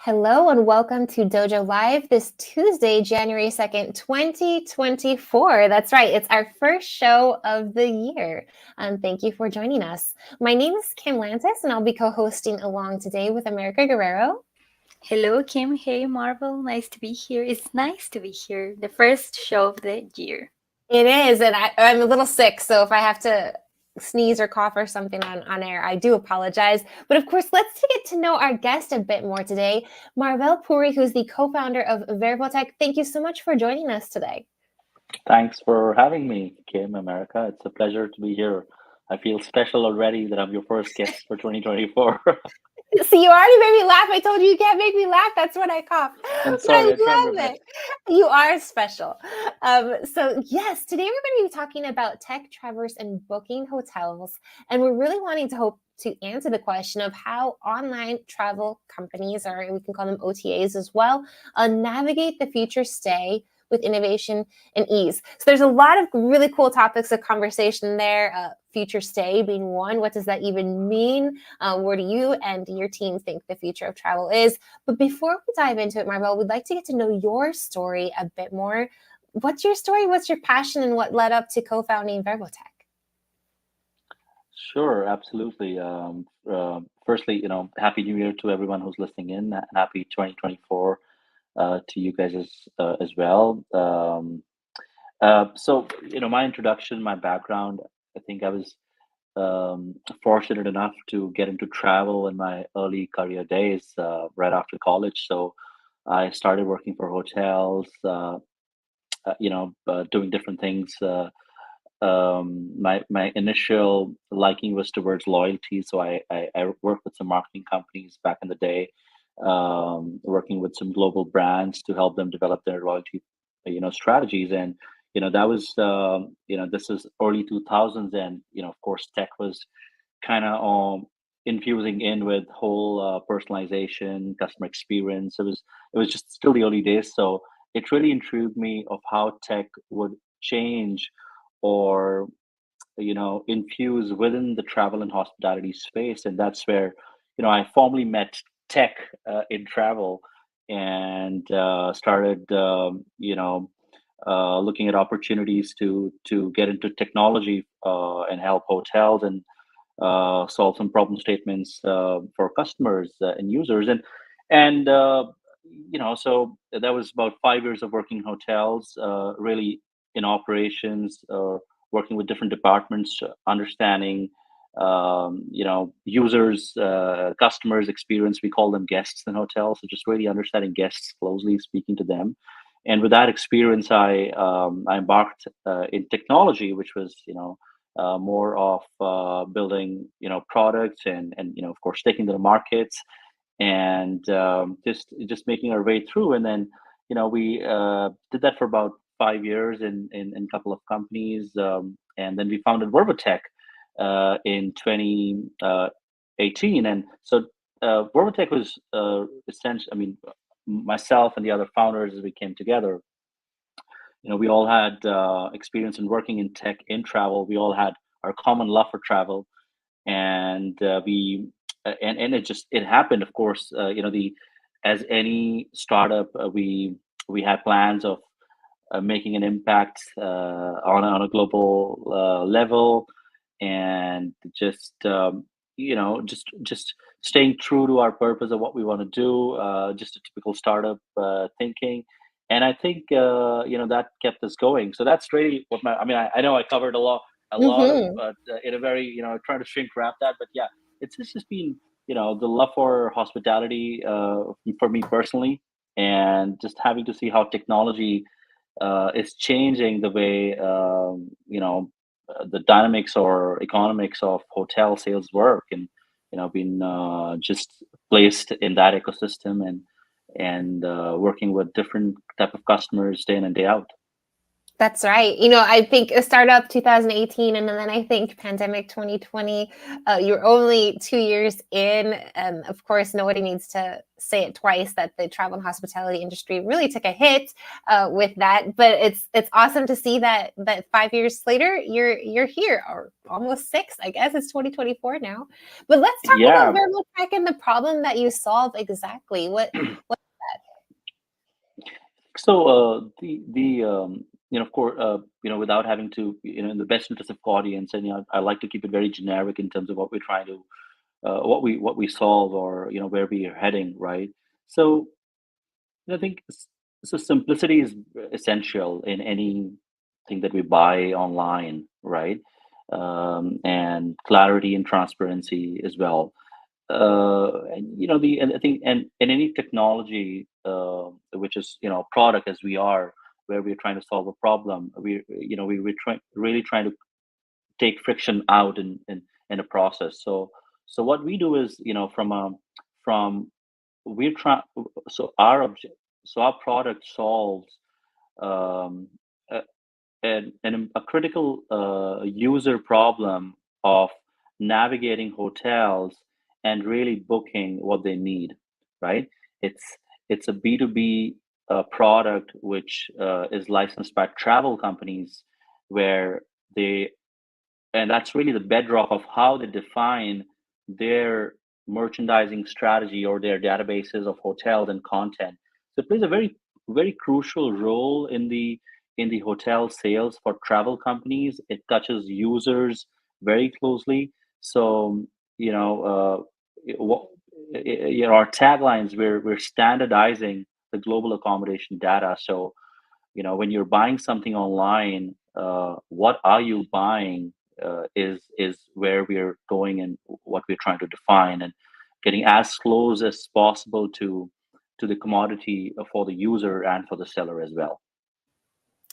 Hello and welcome to Dojo Live this Tuesday, January 2nd, 2024. That's right, it's our first show of the year. Thank you for joining us. My name is Kim Lantis and I'll be co-hosting along today with America Guerrero. Hello, Kim. Hey, Marvel. Nice to be here. It's nice to be here. The first show of the year. It is, and I'm a little sick, so if I have to sneeze or cough or something on air, I do apologize. But of course, let's get to know our guest a bit more today. Marvel Puri, who's the co-founder of Vervotech. Thank you so much for joining us today. Thanks for having me, Kim, America. It's a pleasure to be here. I feel special already that I'm your first guest for 2024. See, you already made me laugh. I told you can't make me laugh. That's when I cough. I'm sorry, But I love it. You are special. So yes, today we're going to be talking about tech, travelers, and booking hotels. And we're really wanting to hope to answer the question of how online travel companies, or we can call them OTAs as well, navigate the future stay with innovation and ease. So there's a lot of really cool topics of conversation there. Future stay being one. What does that even mean? Where do you and your team think the future of travel is? But before we dive into it, Marvel, we'd like to get to know your story a bit more. What's your story? What's your passion? And what led up to co-founding Vervotech? Sure, absolutely. Firstly, Happy New Year to everyone who's listening in. Happy 2024 to you guys as well. My introduction, my background, I think I was fortunate enough to get into travel in my early career days, right after college. So I started working for hotels, doing different things. My initial liking was towards loyalty, so I worked with some marketing companies back in the day, working with some global brands to help them develop their loyalty, strategies. And that was this is early 2000s, and of course tech was kind of infusing in with whole personalization, customer experience. It was just still the early days, so it really intrigued me of how tech would change or infuse within the travel and hospitality space. And that's where I formally met tech in travel, and started looking at opportunities to get into technology and help hotels and solve some problem statements for customers and users. So that was about 5 years of working in hotels, really in operations, working with different departments, understanding users, customers experience. We call them guests in hotels, so just really understanding guests closely, speaking to them. And with that experience, I embarked in technology, which was more of building products and of course taking to the markets, and just making our way through. And then we did that for about 5 years in a couple of companies, and then we founded Vervotech in 2018. And so Vervotech was essentially, I mean, myself and the other founders, as we came together, we all had experience in working in tech, in travel. We all had our common love for travel, and it happened. Of course, the as any startup, we had plans of making an impact on a global level, and just staying true to our purpose of what we want to do. Just a typical startup thinking. And I think that kept us going. So that's really what I know I covered a lot of, but in a very trying to shrink wrap that. But yeah, it's just been the love for hospitality for me personally, and just having to see how technology is changing the way the dynamics or economics of hotel sales work, and being just placed in that ecosystem, and working with different type of customers day in and day out. That's right. I think a startup 2018, and then I think pandemic 2020. You're only 2 years in. Of course, nobody needs to say it twice that the travel and hospitality industry really took a hit with that. But it's awesome to see that 5 years later you're here, or almost six. I guess it's 2024 now. But let's talk about Yeah. Vermotech and the problem that you solve exactly. What So of course, without having to, in the best interest of audience, and I like to keep it very generic in terms of what we're trying to, what we solve, or where we are heading, right? So I think so. Simplicity is essential in anything that we buy online, right? And clarity and transparency as well. And I think, and any technology, which is a product, as we are, where we're trying to solve a problem, we're really trying to take friction out in a process. So what we do is, from we're trying so our object so our product solves, um, a, a critical user problem of navigating hotels and really booking what they need, right? It's a B2B product, which is licensed by travel companies, where they and that's really the bedrock of how they define their merchandising strategy, or their databases of hotels and content. So it plays a very crucial role in the hotel sales for travel companies. It touches users very closely. So what our taglines, we're standardizing the global accommodation data. So when you're buying something online, what are you buying, is where we're going, and what we're trying to define, and getting as close as possible to the commodity for the user and for the seller as well.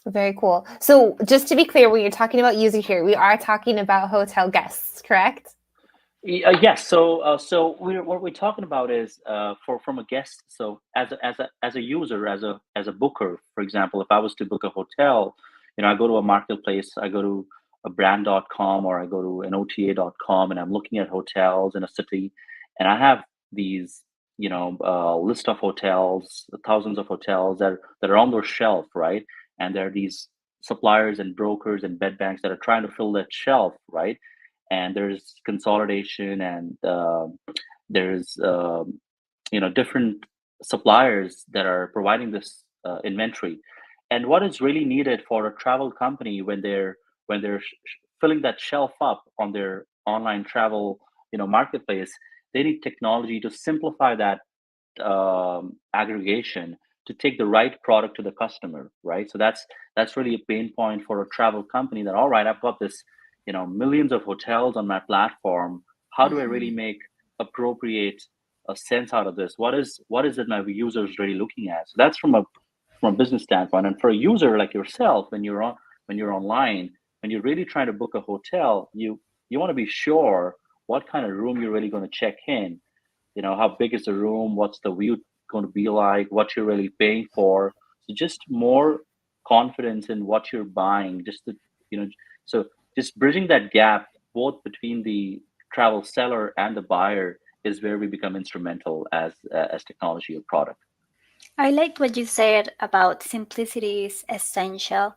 Very cool. So just to be clear, when you're talking about user here, we are talking about hotel guests, correct? Yes. So what we're talking about is, from a guest. So as a user, as a booker, for example, if I was to book a hotel, I go to a marketplace, I go to a brand.com, or I go to an OTA.com, and I'm looking at hotels in a city, and I have these, list of hotels, thousands of hotels that are on their shelf, right? And there are these suppliers and brokers and bed banks that are trying to fill that shelf, right? And there's consolidation, and there's different suppliers that are providing this inventory. And what is really needed for a travel company, when they're filling that shelf up on their online travel marketplace, they need technology to simplify that aggregation, to take the right product to the customer, right? So that's really a pain point for a travel company. That, all right, I've got this, millions of hotels on my platform. How do I really Mhm. make appropriate a sense out of this? What is it my users really looking at? So that's from a business standpoint. And for a user like yourself, when you're online, when you're really trying to book a hotel, you want to be sure what kind of room you're really going to check in. How big is the room, what's the view going to be like, what you're really paying for. So just more confidence in what you're buying, just to, you know so just bridging that gap, both between the travel seller and the buyer, is where we become instrumental as technology or product. I liked what you said about simplicity is essential.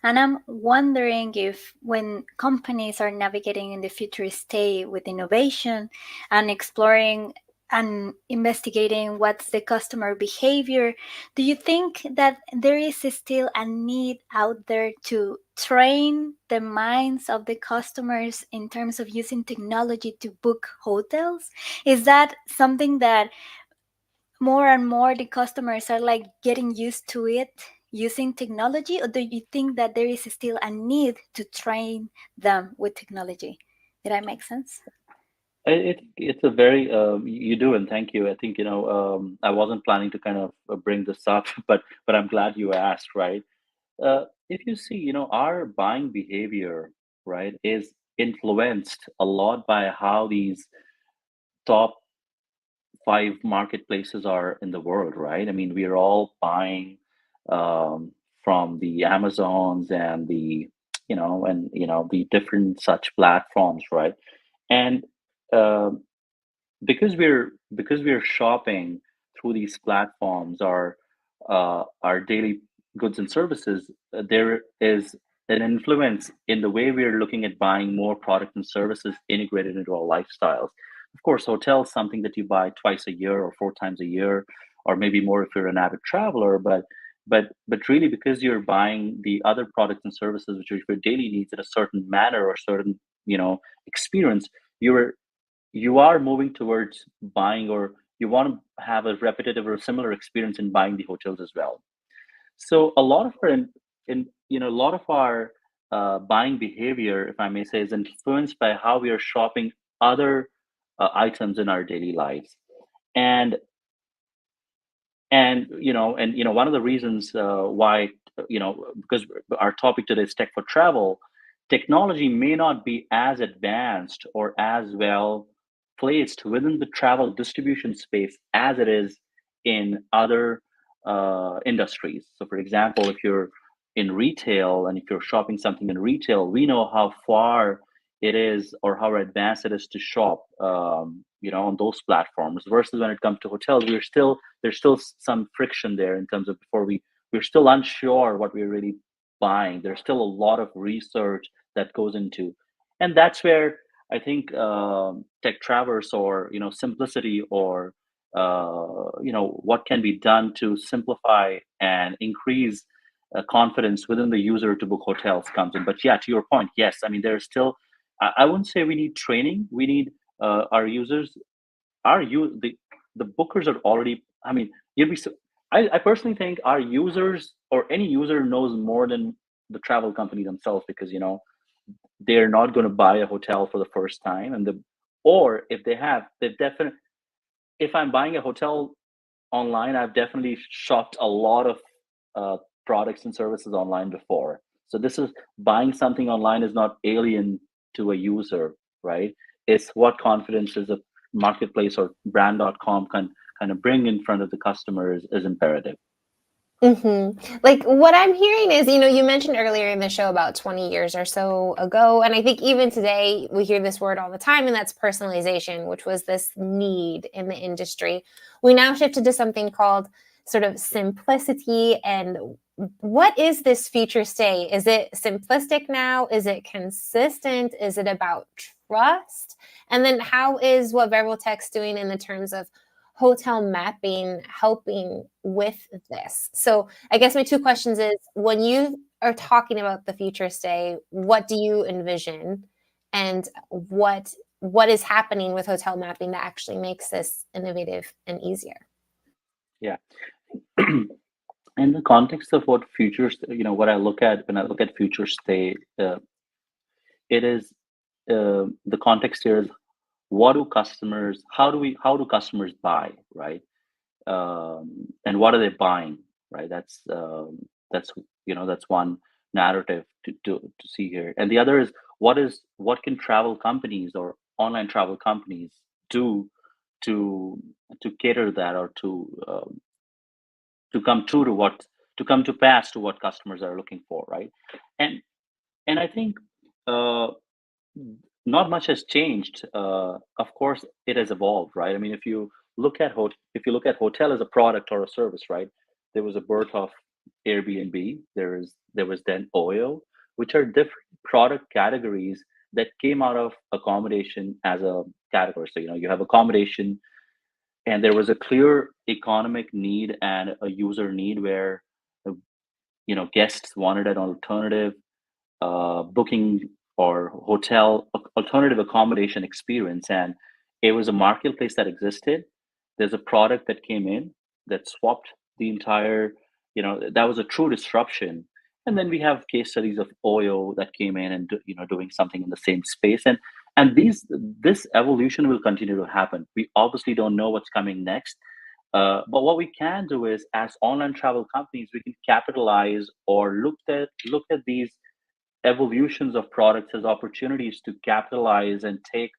And I'm wondering if, when companies are navigating in the future state with innovation and exploring and investigating what's the customer behavior, do you think that there is still a need out there to train the minds of the customers in terms of using technology to book hotels? Is that something that more and more the customers are like getting used to it using technology, or do you think that there is still a need to train them with technology? Did I make sense? It's a very, you do, and thank you. I think, I wasn't planning to kind of bring this up, but I'm glad you asked, right? If you see, our buying behavior, right, is influenced a lot by how these top five marketplaces are in the world, right? I mean, we are all buying, um, from the Amazons and the the different such platforms, right? And uh, because we're shopping through these platforms, our daily goods and services, there is an influence in the way we're looking at buying more product and services integrated into our lifestyles. Of course, hotels something that you buy twice a year or four times a year, or maybe more if you're an avid traveler. But really, because you're buying the other products and services which are your daily needs in a certain manner or certain experience, you're you are moving towards buying, or you want to have a repetitive or similar experience in buying the hotels as well. So a lot of our a lot of our buying behavior, if I may say, is influenced by how we are shopping other items in our daily lives. And and you know and one of the reasons why, because our topic today is tech for travel, technology may not be as advanced or as well placed within the travel distribution space as it is in other industries. So for example, if you're in retail and if you're shopping something in retail, we know how far it is or how advanced it is to shop on those platforms, versus when it comes to hotels, there's still some friction there in terms of we're still unsure what we're really buying. There's still a lot of research that goes into, and that's where I think tech traverse, or simplicity, or what can be done to simplify and increase confidence within the user to book hotels comes in. But yeah, to your point, yes, I mean there's still, I wouldn't say we need training. We need our users, the bookers are already, I mean, you'd be I personally think our users, or any user, knows more than the travel company themselves, because they're not going to buy a hotel for the first time, or if they have, they've definitely, if I'm buying a hotel online, I've definitely shopped a lot of uh, products and services online before. So this is, buying something online is not alien to a user, right? It's what confidence is a marketplace or brand.com can kind of bring in front of the customers is imperative. Like what I'm hearing is, you mentioned earlier in the show about 20 years or so ago, and I think even today we hear this word all the time, and that's personalization, which was this need in the industry. We now shifted to something called sort of simplicity. And what is this future state? Is it simplistic now? Is it consistent? Is it about trust? And then how is what Vervotech's doing in the terms of hotel mapping helping with this? So I guess my two questions is, when you are talking about the future stay, what do you envision, and what is happening with hotel mapping that actually makes this innovative and easier? Yeah. In the context of what futures, what I look at when I look at future state, it is the context here is, how do customers buy, right? And what are they buying, right? That's one narrative to see here, and the other is, what can travel companies or online travel companies do to cater that, or to come true to what to come to pass to what customers are looking for, right? And and I think uh, not much has changed. Of course, it has evolved, right? I mean, if you look at hotel as a product or a service, right? There was a birth of Airbnb. There was then Oyo, which are different product categories that came out of accommodation as a category. So you have accommodation, and there was a clear economic need and a user need where uh, guests wanted an alternative booking or alternative accommodation experience, and it was a marketplace that existed. There's a product that came in that swapped the entire, that was a true disruption. And then we have case studies of Oyo that came in and doing something in the same space, and this evolution will continue to happen. We obviously don't know what's coming next, but what we can do is, as online travel companies, we can capitalize or look at these evolutions of products as opportunities to capitalize and take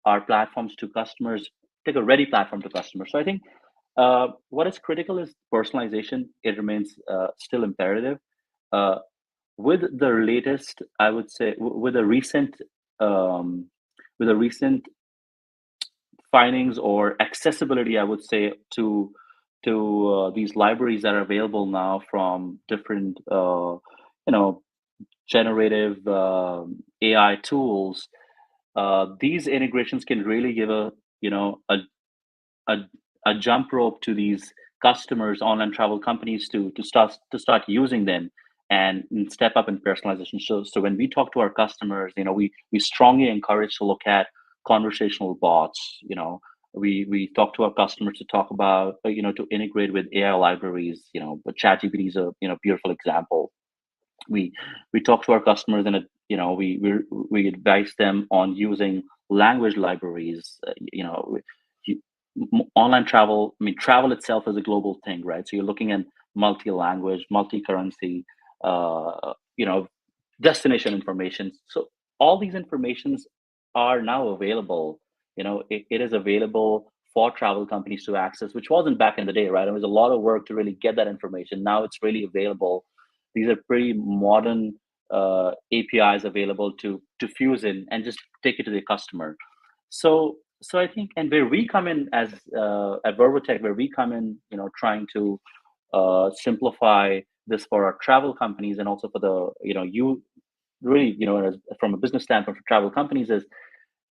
our platforms to customers, take a ready platform to customers. So I think what is critical is personalization. It remains still imperative. uh, with the latest, I would say, um, with the recent findings or accessibility, I would say, to these libraries that are available now from different, you know, generative AI tools. These integrations can really give a you know a, a jump rope to these customers, online travel companies, to start using them and step up in personalization. So when we talk to our customers, we strongly encourage to look at conversational bots. We talk to our customers to talk about to integrate with AI libraries. But ChatGPT is a beautiful example. We we talk to our customers, and we advise them on using language libraries. You, Online travel, I mean, travel itself is a global thing, right? So you're looking at multi-language, multi-currency, you know destination information. So all these informations are now available. It is available for travel companies to access, which wasn't back in the day, right? It was a lot of work to really get that information. Now it's really available. These are pretty modern APIs available to fuse in and just take it to the customer. So I think, and where we come in as at Vervotech, where we come in, trying to simplify this for our travel companies, and also for the you really, from a business standpoint for travel companies, is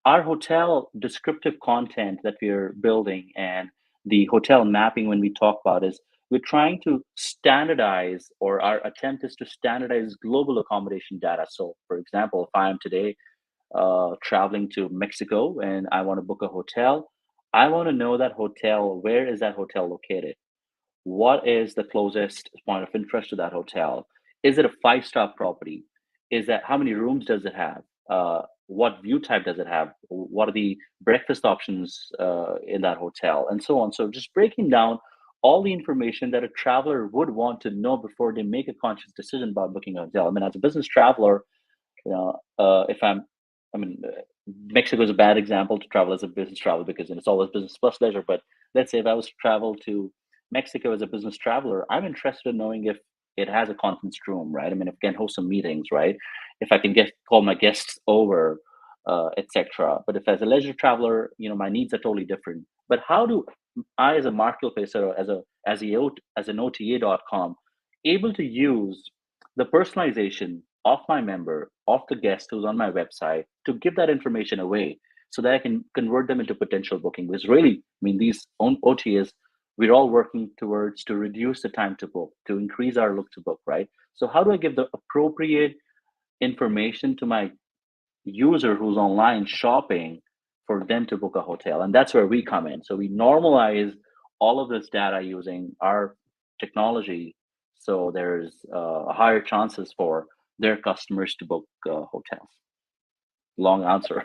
our hotel descriptive content that we're building, and the hotel mapping. When we talk about is, we're trying to standardize, or our attempt is to standardize global accommodation data. So for example, if I am today traveling to Mexico and I want to book a hotel, I want to know that hotel, where is that hotel located? What is the closest point of interest to that hotel? Is it a five-star property? Is that, how many rooms does it have? What view type does it have? What are the breakfast options in that hotel, and so on? So just breaking down all the information that a traveler would want to know before they make a conscious decision about booking a hotel. I mean, as a business traveler, if I mean, Mexico is a bad example to travel as a business travel, because it's always business plus leisure. But let's say if I was to travel to Mexico as a business traveler, I'm interested in knowing if it has a conference room, right? I mean, if I can host some meetings, right? If I can call my guests over, etc. But if as a leisure traveler, my needs are totally different. But how do I, as a marketplace, or as an OTA.com, able to use the personalization of my member, of the guest who's on my website, to give that information away, so that I can convert them into potential booking? Because really, I mean, these own OTAs, we're all working towards to reduce the time to book, to increase our look to book, right? So how do I give the appropriate information to my user who's online shopping, for them to book a hotel? And that's where we come in. So we normalize all of this data using our technology, so there's higher chances for their customers to book hotels. Long answer.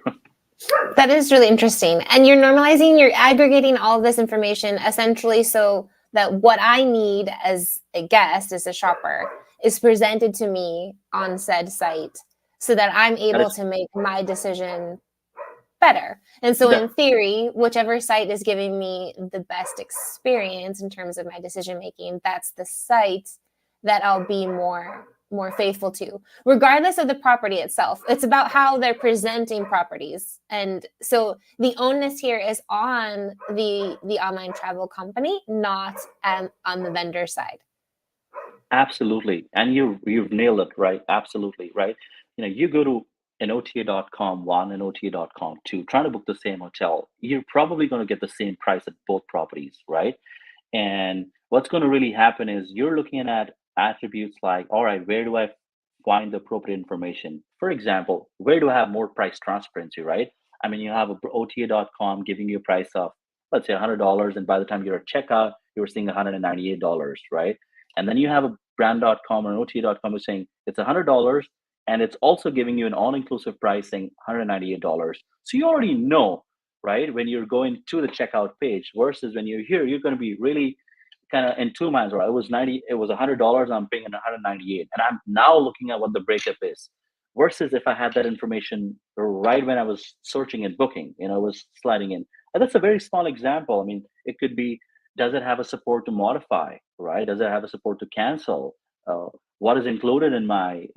That is really interesting. And you're aggregating all of this information essentially so that what I need as a guest, as a shopper, is presented to me on said site, so that I'm That able is to make my decision better. And so, that in theory, whichever site is giving me the best experience in terms of my decision making, that's the site that I'll be more faithful to, regardless of the property itself. It's about how they're presenting properties. And so the onus here is on the online travel company, not on the vendor side. Absolutely. And you've nailed it, right? Absolutely, right? You go to an OTA.com one and OTA.com two, trying to book the same hotel, you're probably going to get the same price at both properties, right? And what's going to really happen is, you're looking at attributes like, all right, where do I find the appropriate information? For example, where do I have more price transparency, right? I mean, you have a OTA.com giving you a price of, let's say, $100, and by the time you're at checkout, you're seeing $198, right? And then you have a brand.com or an OTA.com is saying it's $100, and it's also giving you an all-inclusive pricing, $198. So you already know, right, when you're going to the checkout page, versus when you're here, you're going to be really kind of in two minds, right? It was $100, I'm paying 198, and I'm now looking at what the breakup is. Versus if I had that information right when I was searching and booking, was sliding in. And that's a very small example. I mean, it could be, does it have a support to modify, right? Does it have a support to cancel? what is included in my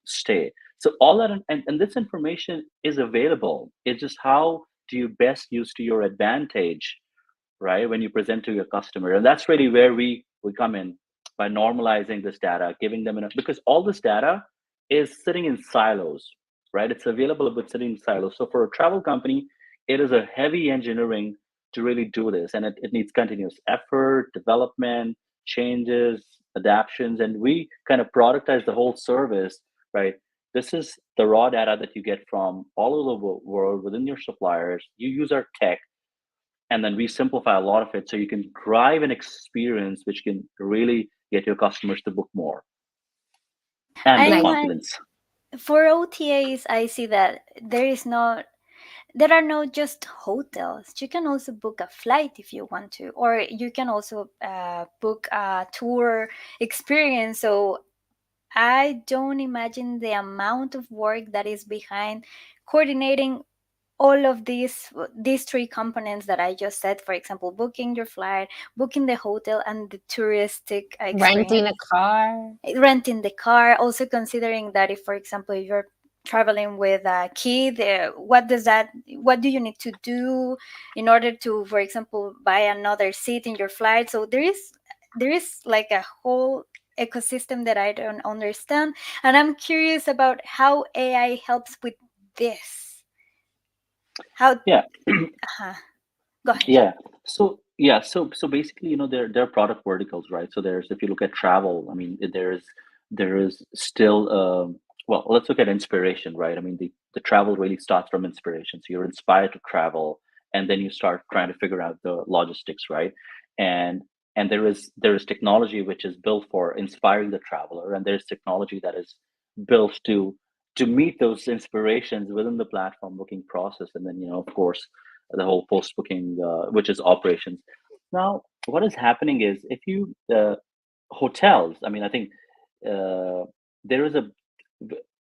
stay. So all that, and this information is available. It's just how do you best use to your advantage, right, when you present to your customer. And that's really where we come in, by normalizing this data, giving them enough, because all this data is sitting in silos, right? It's available but sitting in silos. So for a travel company, it is a heavy engineering to really do this, and it needs continuous effort, development, changes, adaptions, and we kind of productize the whole service, right? This is the raw data that you get from all over the world within your suppliers. You use our tech, and then we simplify a lot of it so you can drive an experience which can really get your customers to book more and with I Nice. want confidence. for OTAs, I see that there are not just hotels. You can also book a flight if you want to, or you can also book a tour experience. So I don't imagine the amount of work that is behind coordinating all of these three components that I just said. For example, booking your flight, booking the hotel, and the touristic experience. Renting a car. Renting the car, also considering that, if for example, if you're traveling with a kid, what do you need to do in order to, for example, buy another seat in your flight? So there is like a whole ecosystem that I don't understand, and I'm curious about how AI helps with this. How Yeah. Go ahead. Yeah. So basically, there are product verticals, right? So there's, if you look at travel, I mean, there is still, well, let's look at inspiration, right? I mean, the travel really starts from inspiration. So you're inspired to travel, and then you start trying to figure out the logistics, right? And there is technology which is built for inspiring the traveler, and there's technology that is built to meet those inspirations within the platform booking process, and then, of course, the whole post booking, which is operations. Now, what is happening is, if you hotels, I mean, I think uh, there is a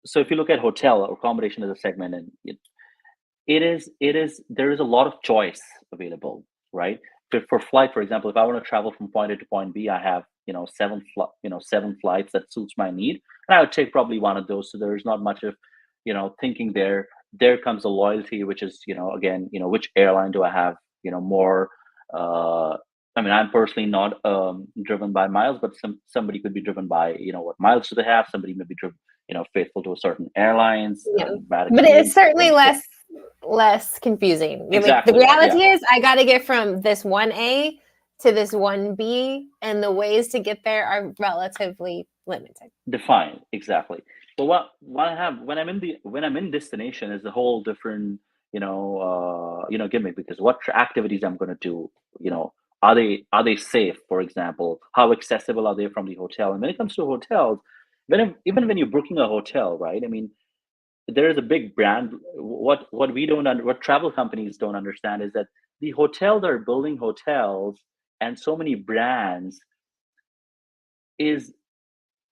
so if you look at hotel or accommodation as a segment, and it is there is a lot of choice available, right? For flight, for example, if I want to travel from point A to point B, I have, seven flights that suits my need, and I would take probably one of those. So there's not much of, thinking there. There comes the loyalty, which is, again, which airline do I have, more. uh I mean, I'm personally not driven by miles, but somebody could be driven by, what miles do they have. Somebody may be driven, faithful to a certain airlines, Yeah. nomadic But it's being certainly so. less confusing. You're like, the Exactly. reality Yeah. is I got to get from this one A to this one B, and the ways to get there are relatively limited. Defined. Exactly. But what I have when I'm in destination is a whole different, gimmick, because what activities I'm going to do, are they safe, for example, how accessible are they from the hotel? And when it comes to hotels, even when you're booking a hotel, right? I mean, there is a big brand. What travel companies don't understand is that the hotels are building hotels, and so many brands is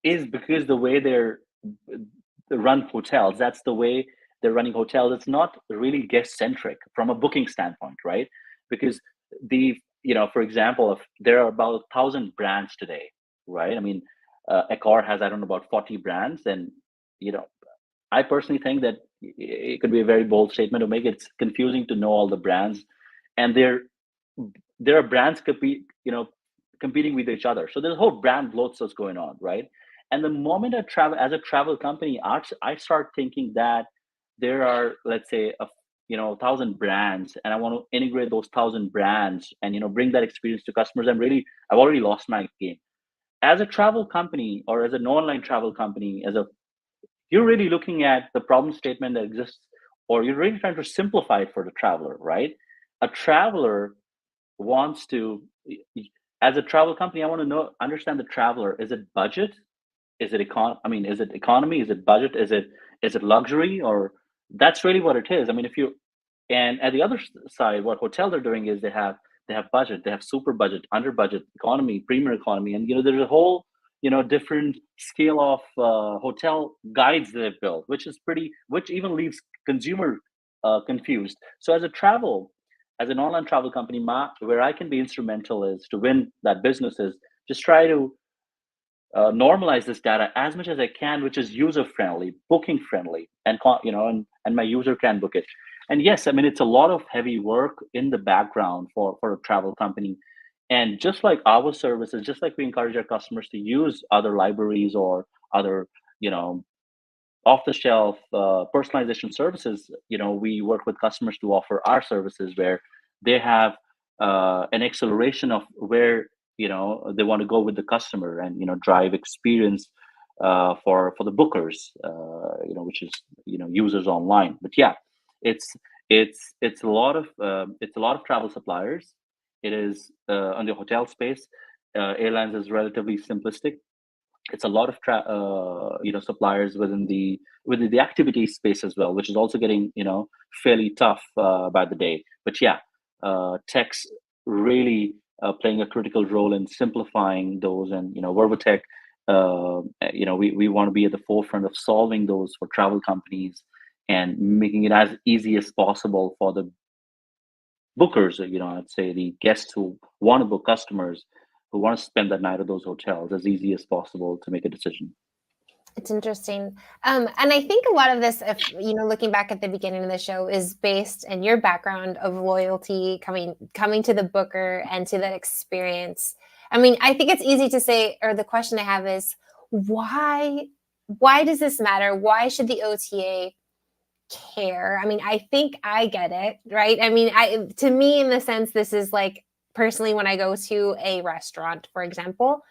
is because the way they run hotels, that's the way they're running hotels. It's not really guest centric from a booking standpoint, right? Because for example, if there are about 1,000 brands today, right? I mean, Accor has, I don't know, about 40 brands, and you know I personally think that it could be a very bold statement to make. It's confusing to know all the brands, and there are brands competing with each other. So there's a whole brand loads that's going on, right? And the moment I travel as a travel company, I start thinking that there are, let's say, 1,000 brands, and I want to integrate those 1,000 brands and bring that experience to customers. I've already lost my game as a travel company, or as an online travel company. You're really looking at the problem statement that exists, or you're really trying to simplify it for the traveler, right? A traveler wants to, as a travel company, I want to understand the traveler. Is it budget? Is it is it economy? Is it budget? Is it luxury? Or that's really what it is. I mean, if you and at the other side, what hotels are doing is they have budget, they have super budget, under budget, economy, premier economy, and there's a whole different scale of hotel guides that they've built, which even leaves consumer confused. So as an online travel company, where I can be instrumental is to win that business is just try to normalize this data as much as I can, which is user friendly, booking friendly, and and my user can book it. And yes, I mean it's a lot of heavy work in the background for a travel company. And just like our services, just like we encourage our customers to use other libraries or other, you know, off the shelf personalization services, we work with customers to offer our services where they have an acceleration of where they want to go with the customer, and drive experience for the bookers, which is users online. But yeah, it's it's a lot of travel suppliers. It is on the hotel space. Airlines is relatively simplistic. It's a lot of suppliers within the activity space as well, which is also getting fairly tough by the day. But yeah, tech's really playing a critical role in simplifying those. And Vervotech, we want to be at the forefront of solving those for travel companies and making it as easy as possible for the bookers, I'd say the guests who want to book, customers who want to spend that night at those hotels, as easy as possible to make a decision. It's interesting. And I think a lot of this, if looking back at the beginning of the show, is based in your background of loyalty, coming to the booker and to that experience. I mean, I think it's easy to say, or the question I have is, why does this matter? Why should the OTA care? I mean, I think I get it, right? I mean, to me, in the sense, this is like personally when I go to a restaurant, for example,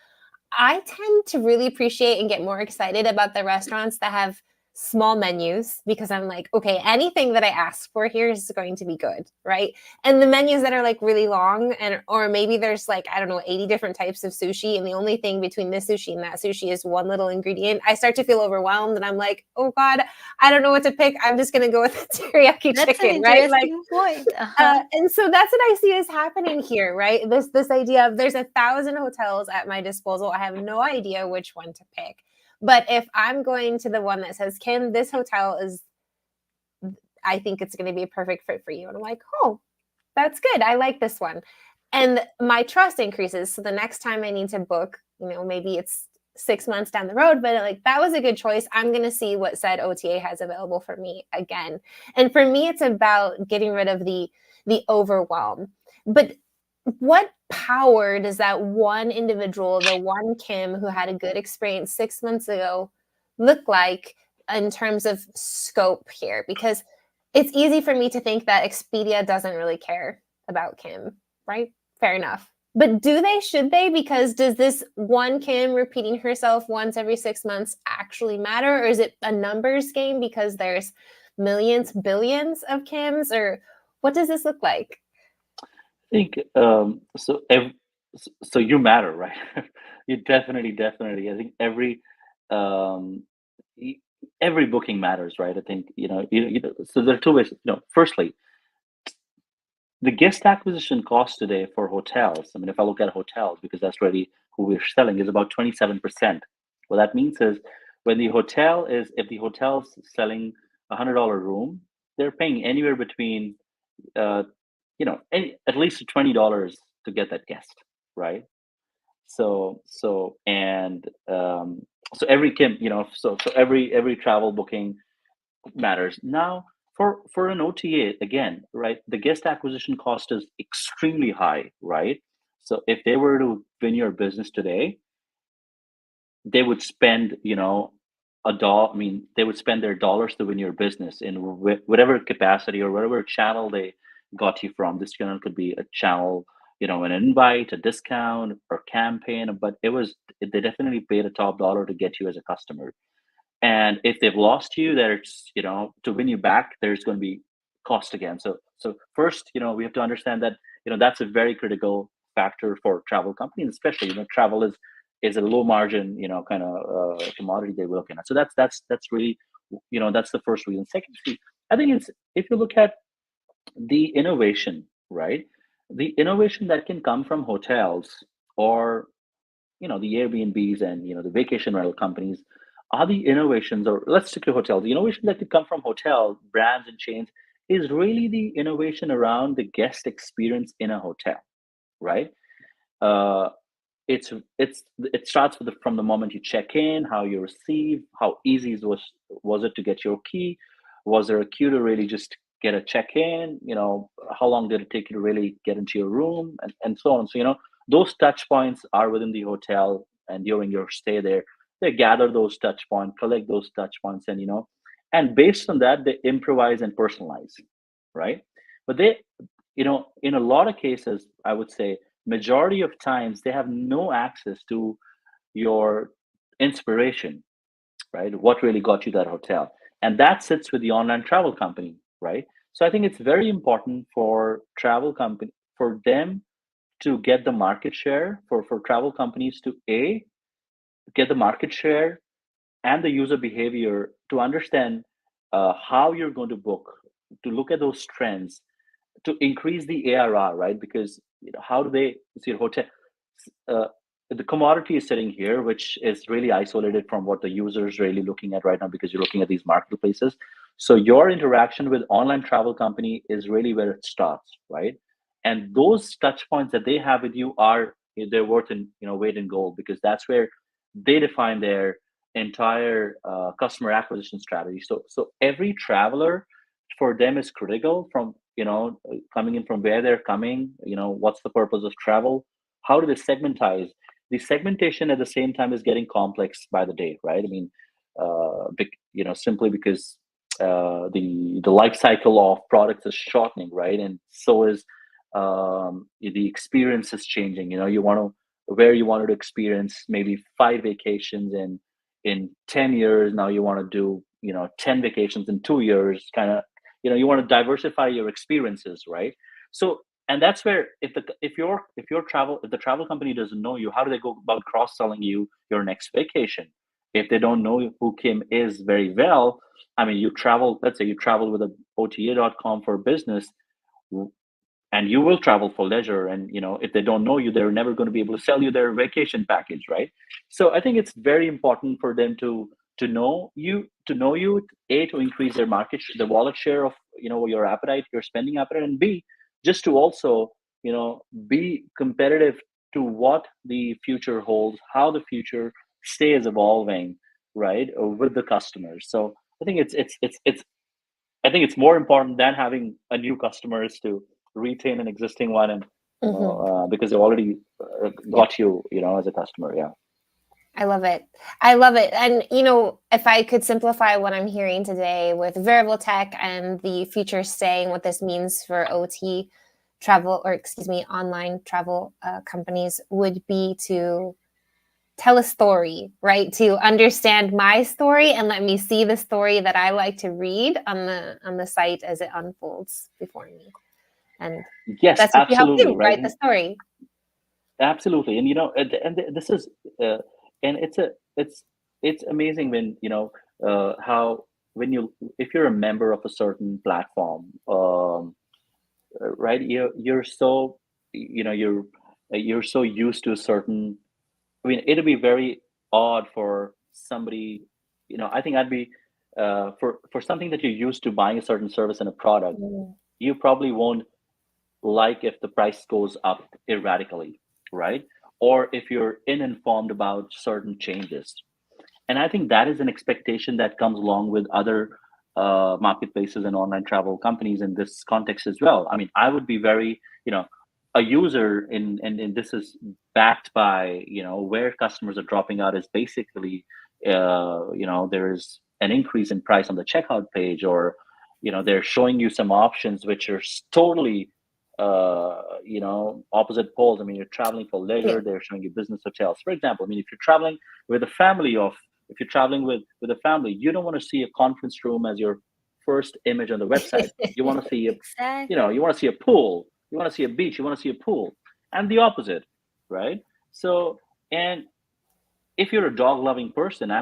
I tend to really appreciate and get more excited about the restaurants that have small menus, because I'm like, okay, anything that I ask for here is going to be good, right? And the menus that are like really long, and or maybe there's like, I don't know, 80 different types of sushi, and the only thing between this sushi and that sushi is one little ingredient, I start to feel overwhelmed, and I'm like, oh God, I don't know what to pick. I'm just gonna go with the teriyaki That's an chicken, right? Like, interesting point. Uh-huh. and so that's what I see is happening here, right? This idea of there's 1,000 hotels at my disposal. I have no idea which one to pick. But if I'm going to the one that says, Kim, this hotel is, I think it's going to be a perfect fit for you. And I'm like, oh, that's good. I like this one. And my trust increases. So the next time I need to book, maybe it's 6 months down the road, but like that was a good choice. I'm going to see what said OTA has available for me again. And for me, it's about getting rid of the overwhelm. But what power does that one individual, the one Kim who had a good experience 6 months ago, look like in terms of scope here? Because it's easy for me to think that Expedia doesn't really care about Kim, right? Fair enough. But do they? Should they? Because does this one Kim repeating herself once every 6 months actually matter? Or is it a numbers game because there's millions, billions of Kims? Or what does this look like? I think so you matter, right? You definitely. I think um, e- every booking matters, right? I think so there are two ways. Firstly, the guest acquisition cost today for hotels. I mean, if I look at hotels, because that's really who we're selling, is about 27%. What that means is if the hotel's selling $100 room, they're paying anywhere between uh, at least $20 to get that guest, right? So every Kim, so every travel booking matters. Now, for an OTA, again, right, the guest acquisition cost is extremely high, right? So if they were to win your business today, they would spend, a dollar. I mean, they would spend their dollars to win your business in whatever capacity or whatever channel they got you from. This channel could be a channel, an invite, a discount, or campaign, but they definitely paid a top dollar to get you as a customer. And if they've lost you, there's to win you back, there's going to be cost again. So first, we have to understand that that's a very critical factor for travel companies, especially travel is a low margin kind of commodity they were looking at. So that's really that's the first reason. Secondly, I think it's if you look at the innovation, right, the innovation that can come from hotels or the Airbnbs and the vacation rental companies are the innovations, or let's stick to hotels. The innovation that could come from hotel brands and chains is really the innovation around the guest experience in a hotel, right? Uh, it starts with from the moment you check in, how you receive, how easy was it to get your key, was there a queue to really just get a check in, how long did it take you to really get into your room, and so on. So those touch points are within the hotel, and during your stay there, they gather those touch points, collect those touch points, and based on that they improvise and personalize, right? But they, in a lot of cases, I would say majority of times they have no access to your inspiration, right? What really got you that hotel? And that sits with the online travel company, right? So I think it's very important for travel company, for them to get the market share, for travel companies to get the market share and the user behavior, to understand how you're going to book, to look at those trends, to increase the ARR, right? Because how do they see a hotel? Uh, the commodity is sitting here, which is really isolated from what the user is really looking at right now, because you're looking at these marketplaces. So your interaction with online travel company is really where it starts, right? And those touch points that they have with you are, they're worth in weight in gold, because that's where they define their entire customer acquisition strategy. So every traveler for them is critical, from coming in, from where they're coming, what's the purpose of travel, how do they segmentize. The segmentation at the same time is getting complex by the day, right? I mean, simply because the life cycle of products is shortening, right? And so is the experience is changing. You want to, where you wanted to experience maybe 5 vacations in 10 years, now you want to do 10 vacations in 2 years, kind of. You want to diversify your experiences, right? So, and that's where, if the travel company doesn't know you, how do they go about cross selling you your next vacation? If they don't know who Kim is very well, I mean, let's say you travel with a ota.com for business, and you will travel for leisure, and if they don't know you, they're never going to be able to sell you their vacation package, right? So I think it's very important for them to know you, to increase their the wallet share of your appetite, your spending appetite, and b, just to also be competitive to what the future holds, how the future stays evolving, right, with the customers. So I think it's more important than having a new customer is to retain an existing one, and Mhm. because they already Yeah. got you, as a customer. Yeah. I love it. I love it. And, if I could simplify what I'm hearing today with Vervotech and the future staying, what this means for OT travel, or excuse me, online travel companies, would be to tell a story, right? To understand my story and let me see the story that I like to read on the site as it unfolds before me. And Yes, that's what you help absolutely, do, right. write the story. Absolutely, and this is, uh, and it's amazing when how, when you, if you're a member of a certain platform, right, you're so, you're so used to a certain. I mean, it'd be very odd for somebody. I think I'd be, for something that you're used to buying a certain service and a product, Mm. you probably won't like if the price goes up erratically, right? Or if you're uninformed about certain changes. And I think that is an expectation that comes along with other marketplaces and online travel companies in this context as well. I mean, I would be very, a user and this is backed by, where customers are dropping out is basically, there's an increase in price on the checkout page, or, they're showing you some options which are totally, opposite poles. I mean, you're traveling for Yeah. leisure, they're showing you business hotels. For example, I mean, if you're traveling with a family of if you're traveling with a family, you don't want to see a conference room as your first image on the website. You want to see you Exactly. want to see a pool, you want to see a beach, you want to see a pool, and the opposite, right? So, and if you're a dog loving person,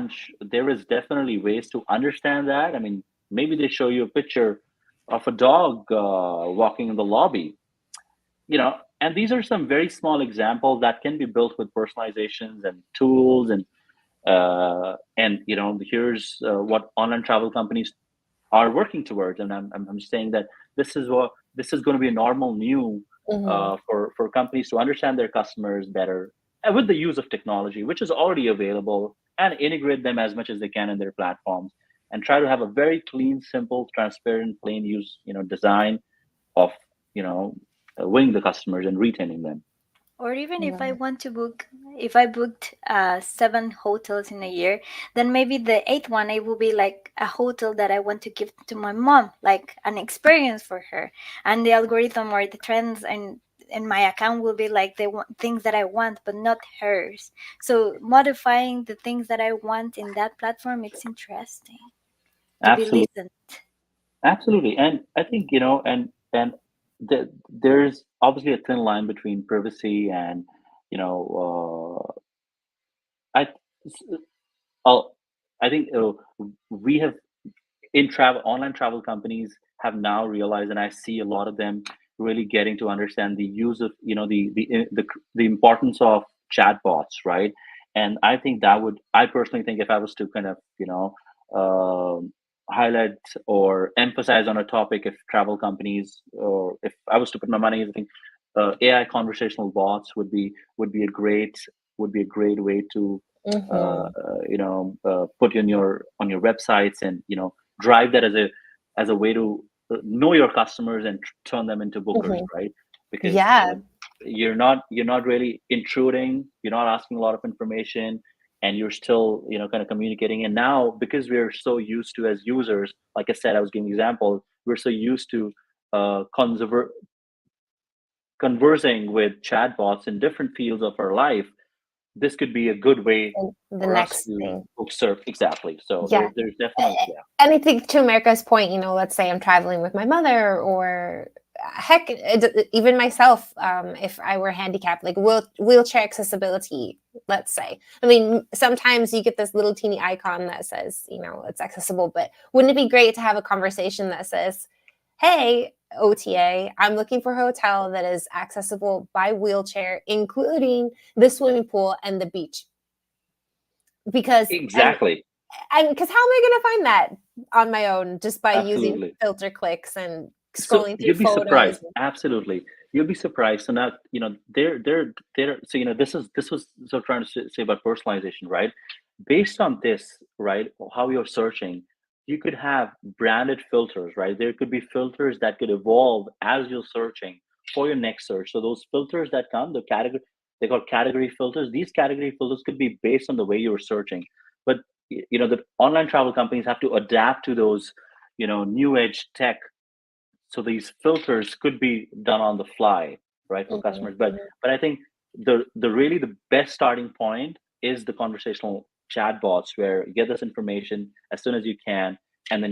there is definitely ways to understand that. I mean, maybe they show you a picture of a dog walking in the lobby, and these are some very small examples that can be built with personalizations and tools, and here's what online travel companies are working towards. And I'm saying that this is going to be a normal new Mhm. for companies to understand their customers better, with the use of technology, which is already available, and integrate them as much as they can in their platforms, and try to have a very clean, simple, transparent, plain use, design of, you know, winning the customers and retaining them. Or even if I Yeah. want to book, if I booked 7 hotels in a year, then maybe the eighth one, it will be like a hotel that I want to give to my mom, like an experience for her. And the algorithm or the trends and in my account will be like things that I want, but not hers. So modifying the things that I want in that platform, it's interesting to be Absolutely. listened. Absolutely. And I think, there's obviously a thin line between privacy and, you know, I, I'll, I think we have in travel online travel companies have now realized, and I see a lot of them really getting to understand the use of, the importance of chatbots, right? And I think that would, I personally think, if I was to kind of, highlight or emphasize on a topic, if travel companies, or if I was to put my money, I think AI conversational bots would be a great way to Hmm. put on your websites, and drive that as a way to know your customers and turn them into bookers, Hmm. right? Because Yeah. you're not really intruding, you're not asking a lot of information, and you're still kind of communicating. And now, because we're so used to, as users, like I said, I was giving example, we're so used to conversing with chatbots in different fields of our life. This could be a good way And the for us next to thing. observe. Exactly. So Yeah. there's definitely, yeah. And I think to America's point, let's say I'm traveling with my mother, or heck, even myself, if I were handicapped, like wheelchair accessibility, let's say. I mean, sometimes you get this little teeny icon that says, it's accessible, but wouldn't it be great to have a conversation that says, hey, OTA, I'm looking for a hotel that is accessible by wheelchair, including the swimming pool and the beach. Because Exactly. because how am I going to find that on my own just by using Absolutely. filter clicks and So scrolling through you'd be photos? surprised. Absolutely, you'll be surprised. So now, they're. So this was so trying to say about personalization, right? Based on this, right, how you're searching, you could have branded filters, right? There could be filters that could evolve as you're searching for your next search. So those filters that come, they call category filters. These category filters could be based on the way you're searching, but the online travel companies have to adapt to those, new age tech, so these filters could be done on the fly, right, for Mhm, customers. but mhm. but I think the best starting point is the conversational chatbots, where you get this information as soon as you can, and then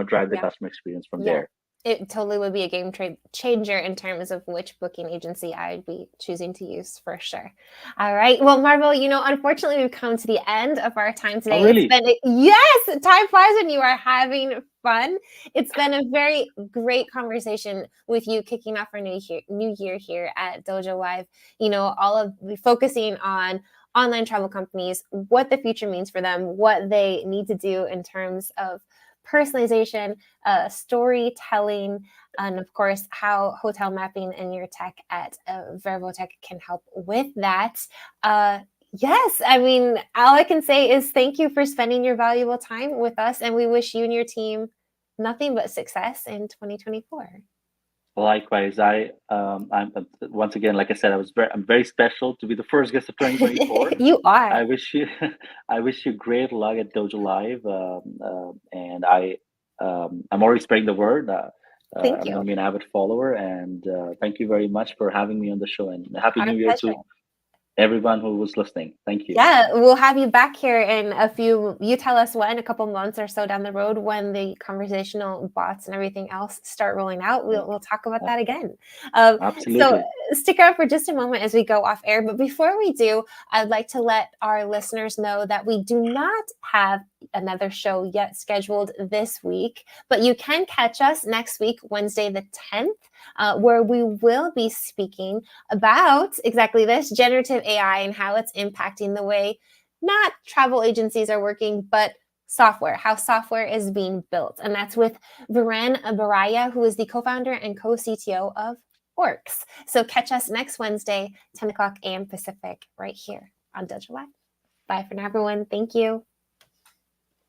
drive the Yeah, customer experience from yeah. there. It totally would be a changer in terms of which booking agency I'd be choosing to use for sure. All right. Well, Marvel, unfortunately, we've come to the end of our time Oh, today. It's really? been, yes, time flies when you are having fun. It's been a very great conversation with you, kicking off our new year here at Dojo Live. All of focusing on online travel companies, what the future means for them, what they need to do in terms of personalization, storytelling, and of course, how hotel mapping and your tech at Vervotech can help with that. Yes, I mean, all I can say is thank you for spending your valuable time with us, and we wish you and your team nothing but success in 2024. Likewise, I'm once again, like I said, I'm very special to be the first guest of 2024. You are. I wish you I wish you great luck at Dojo Live, and I'm already spreading the word. Thank I'm going you. to be an avid follower, and thank you very much for having me on the show. And Happy Our New Year pleasure. to everyone who was listening. Thank you. Yeah, we'll have you back here in a few. You tell us when, a couple months or so down the road, when the conversational bots and everything else start rolling out. We'll talk about Uh, that again. So Absolutely. stick around for just a moment as we go off air. But before we do, I'd like to let our listeners know that we do not have another show yet scheduled this week, but you can catch us next week, Wednesday the 10th, where we will be speaking about exactly this, generative AI, and how it's impacting the way not travel agencies are working, but software, how software is being built. And that's with Viren Baraya, who is the co-founder and co-CTO of works. So catch us next Wednesday, 10 o'clock a.m. Pacific, right here on Dojo Live. Bye for now, everyone. Thank you.